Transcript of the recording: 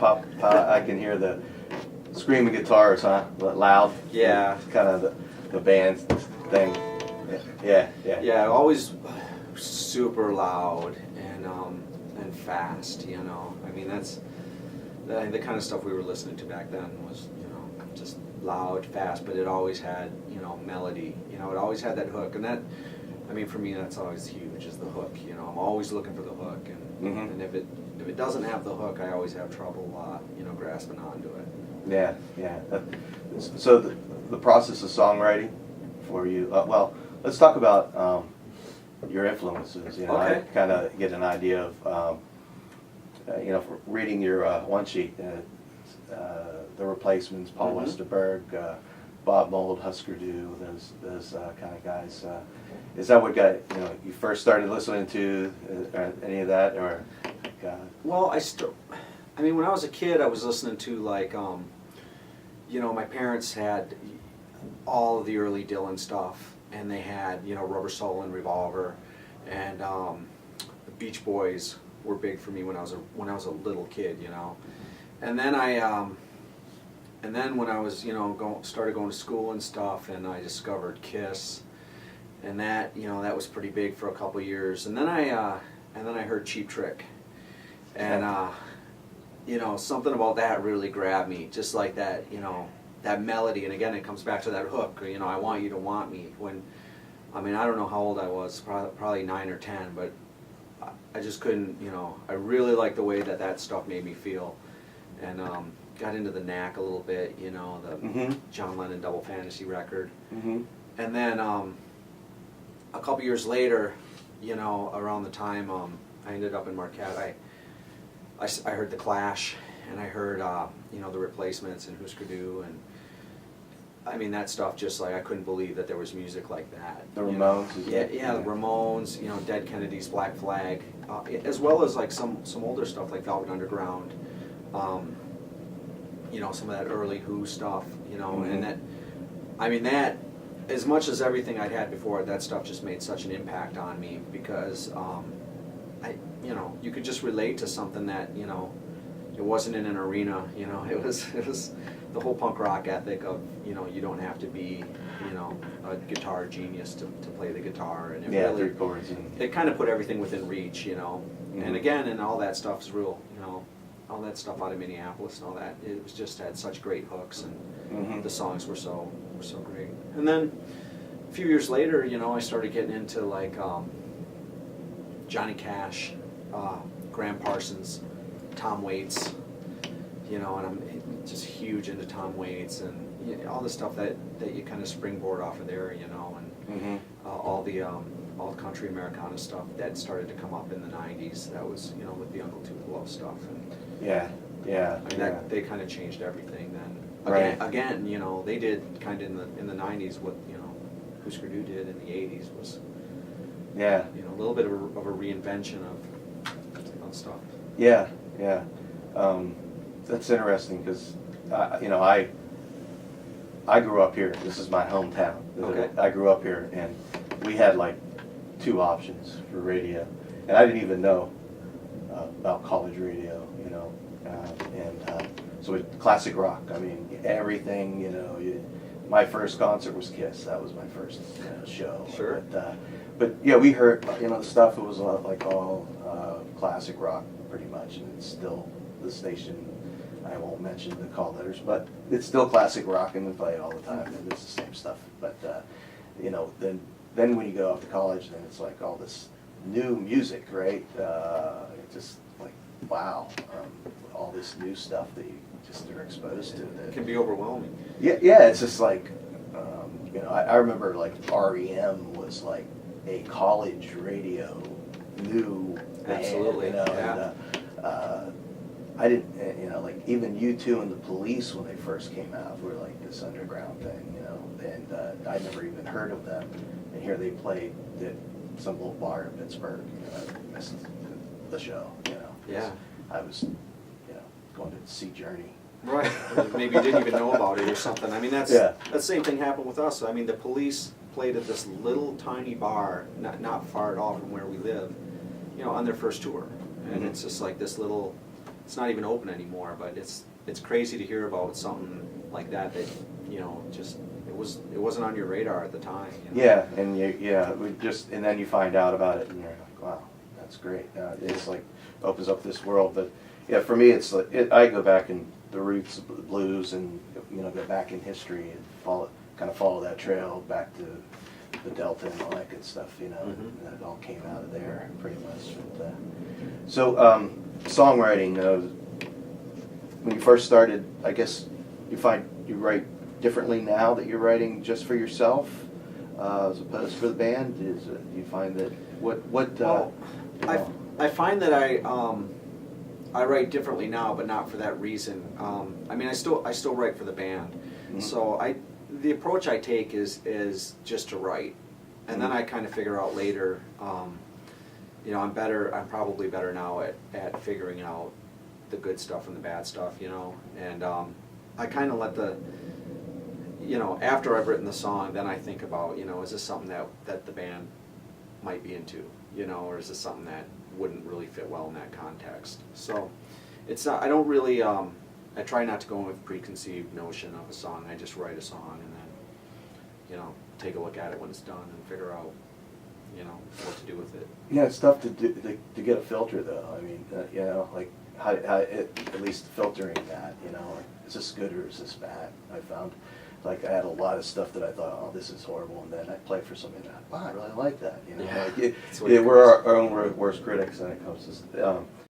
I can hear the screaming guitars, huh? Loud. Yeah. Kind of the band thing. Yeah. Yeah, always super loud and fast. You know, I mean that's the kind of stuff we were listening to back then was just loud, fast, but it always had melody. It always had that hook, and that. I mean, for me, that's always huge, is the hook. I'm always looking for the hook, and if it doesn't have the hook, I always have trouble, grasping onto it. Yeah. So the process of songwriting for you. Well, let's talk about your influences. Okay. I kind of get an idea of, for reading your one sheet, the Replacements, Paul Westerberg, Bob Mould, Husker Du, those kind of guys. Is that what got you first started listening to any of that, or? Well, I mean, when I was a kid, I was listening to like, my parents had all of the early Dylan stuff, and they had Rubber Soul and Revolver, and the Beach Boys were big for me when I was a little kid, and then and then when I was started going to school and stuff, and I discovered Kiss, and that that was pretty big for a couple years, and then I heard Cheap Trick, and something about that really grabbed me, just like that that melody, and again it comes back to that hook, I want you to want me. When I don't know how old I was, probably 9 or 10, but I just couldn't, I really liked the way that stuff made me feel, and got into the Knack a little bit, the John Lennon Double Fantasy record, and then a couple years later, around the time I ended up in Marquette, I heard the Clash, and I heard the Replacements and Husker Du, and I mean that stuff, just like I couldn't believe that there was music like that. The Ramones. Yeah, the Ramones, Dead Kennedys, Black Flag, as well as like some older stuff like Velvet Underground, some of that early Who stuff, and that, I mean that, as much as everything I'd had before, that stuff just made such an impact on me, because you could just relate to something that it wasn't in an arena, it was the whole punk rock ethic of you don't have to be a guitar genius to play the guitar, and it really, 3 chords, it kind of put everything within reach, and again, and all that stuff is real, all that stuff out of Minneapolis and all that, it was just had such great hooks, and the songs were so great. And then a few years later, I started getting into like Johnny Cash, Graham Parsons, Tom Waits, and I'm just huge into Tom Waits, and all the stuff that you kind of springboard off of there, and all the all country Americana stuff that started to come up in the 90s. That was with the Uncle Tupelo stuff, and they kind of changed everything then. Again, they did kind of in the 90s what Husker Du did in the 80s was a little bit of a reinvention of stuff. That's interesting, because I grew up here. This is my hometown. Okay. I grew up here, and we had like 2 options for radio, and I didn't even know about college radio, so it's classic rock. I mean, everything, my first concert was Kiss. That was my first show. Sure. But yeah, we heard the stuff. It was like all classic rock pretty much, and it's still the station. I won't mention the call letters, but it's still classic rock, and we play it all the time, and it's the same stuff. But then when you go off to college, then it's like all this new music, right? It's just like wow, all this new stuff that you just are exposed to. It can be overwhelming. Yeah, it's just like I remember like REM was like a college radio new band, Absolutely. And, I didn't, like even U2 and the Police when they first came out were like this underground thing, and I never even heard of them, and here they played at some little bar in Pittsburgh. I missed the show, Yeah. I was, going to see Journey. Right. Maybe you didn't even know about it or something. I mean, that same thing happened with us. I mean, the Police played at this little tiny bar, not far at all from where we live, on their first tour, and it's just like this little it's not even open anymore. But it's crazy to hear about something like that you know, just it wasn't on your radar at the time. You know? Yeah, and and then you find out about it, and you're like, wow, that's great. It's like opens up this world. But yeah, for me, it's like I go back in the roots of the blues, and go back in history and follow that trail back to the Delta and all that good stuff. And that all came out of there pretty much. But, so songwriting. When you first started, I guess you find you write differently now that you're writing just for yourself as opposed for the band. Do you find that Well, I find that I write differently now, but not for that reason. I mean, I still write for the band. Mm-hmm. So the approach I take is just to write, and then I kind of figure out later. I'm probably better now at figuring out the good stuff from the bad stuff. And I kind of let after I've written the song, then I think about, is this something that the band might be into, or is this something that wouldn't really fit well in that context? So it's not, I don't really, I try not to go in with preconceived notion of a song. I just write a song and then, take a look at it when it's done and figure out, what to do with it. Yeah, it's tough to to get a filter though. I mean, like how at least filtering that, like, is this good or is this bad? I found, like, I had a lot of stuff that I thought, oh, this is horrible, and then I played for something that, wow, I really like that. Yeah, Like we're we're our own worst critics when it comes to